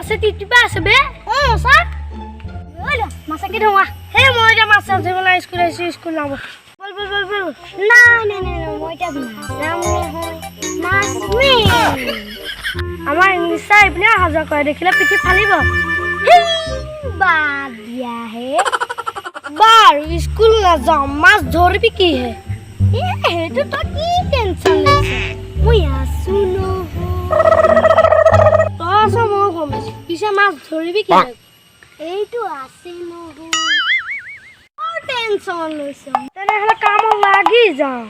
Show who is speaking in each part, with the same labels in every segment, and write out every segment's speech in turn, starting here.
Speaker 1: মাছে টিটিবা আছে বে স্যার ওলা মাছে কি ধোয়া হে মই যা মাছ আছে বলা স্কুল আইছি স্কুল নাও বল বল বল বল না না না মই যা নাম নহয় মাছ মি আমার ইংলিশ স্যার ইপনে হাজার করে দেখিলে পিঠি ফালিব বাদ দিয়া হে বার স্কুল না যাও মাছ ধরবি কি হে হেতু তো কি টেনশন লৈছে মই আছো নহয় তো আছো মই কম পিছে মাছ ধরবি কি এইটো আছে নহয় টেনশন লৈছে তেনেহলে কাম লাগি যাও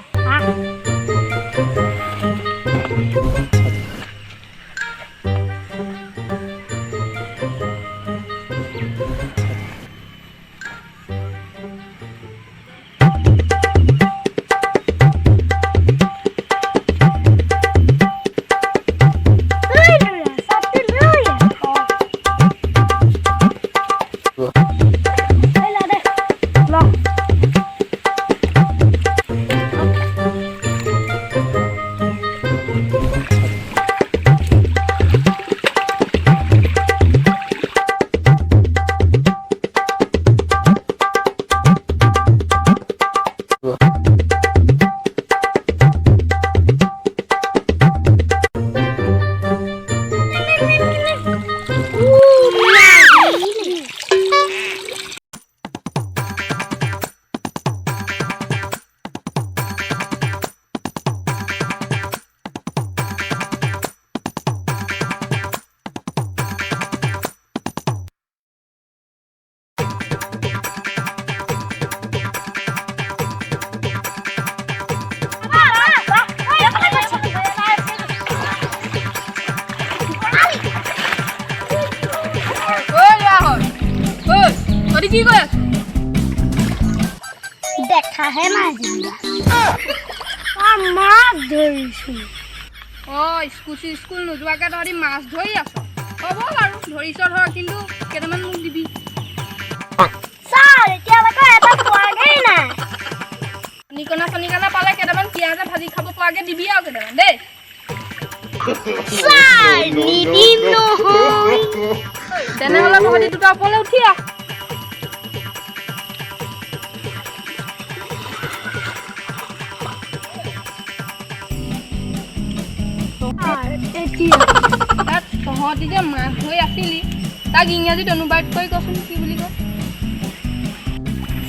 Speaker 2: কি কয়
Speaker 1: দেখা হে নাই মাছ ধৰিছো
Speaker 2: স্কুল নোযোৱাকে তহঁতি মাছ ধৰি আছ হ'ব বাৰু ধৰিছ ধৰ কিন্তু কেইটামান মোক দিবি
Speaker 1: ছাৰ এতিয়ালৈকে এটা পোৱাগেই নাই
Speaker 2: চনিকণা পালে কেইটামান পিঁয়াজে ভাজি খাব পোৱাকে দিবি আৰু কেইটামান দেই
Speaker 1: ছাৰ নিদিম নহয়
Speaker 2: তেনেহ'লে তহঁতি দুটা ওপৰলৈ উঠি আহ তহঁতি যে মাছ ধৰি আছিলি তাক ইংৰাজীত অনুবাদ কৰি কচোন কি বুলি কয়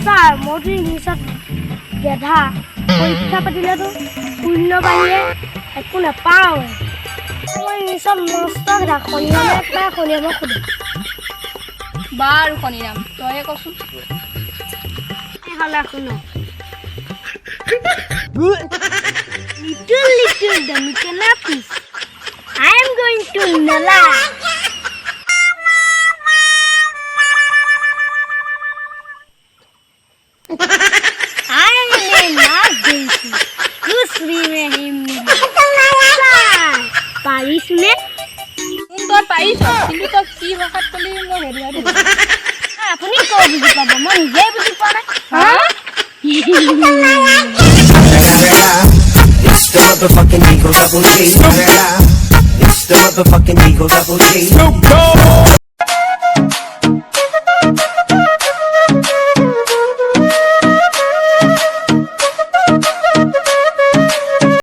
Speaker 1: ছাৰ মইতো ইংলিছত গেধা পৰীক্ষা পাতিলেতো শূন্য বাহিৰে একো নাপাওঁ মই ইংলিছত মস্ত গেধা শনিৰামে একবাৰ শনিৰামক সোধে
Speaker 2: বাৰু শনিৰাম তয়ে কচোন
Speaker 1: হ'লে শুনো little the Michelapis. I am going to Nala. I am not going to. You swim him. Paris me?
Speaker 2: তই পাৰিছ কিন্তু তই কি ভাষাত ক'লি মই হেৰুৱাই দিম
Speaker 1: আপুনি কৈ বুজি পাব মই নিজে বুজি পোৱা নাই
Speaker 3: It's the motherfucking Eagle Double G. It's the motherfucking Eagle Double G. Snoop Dogg.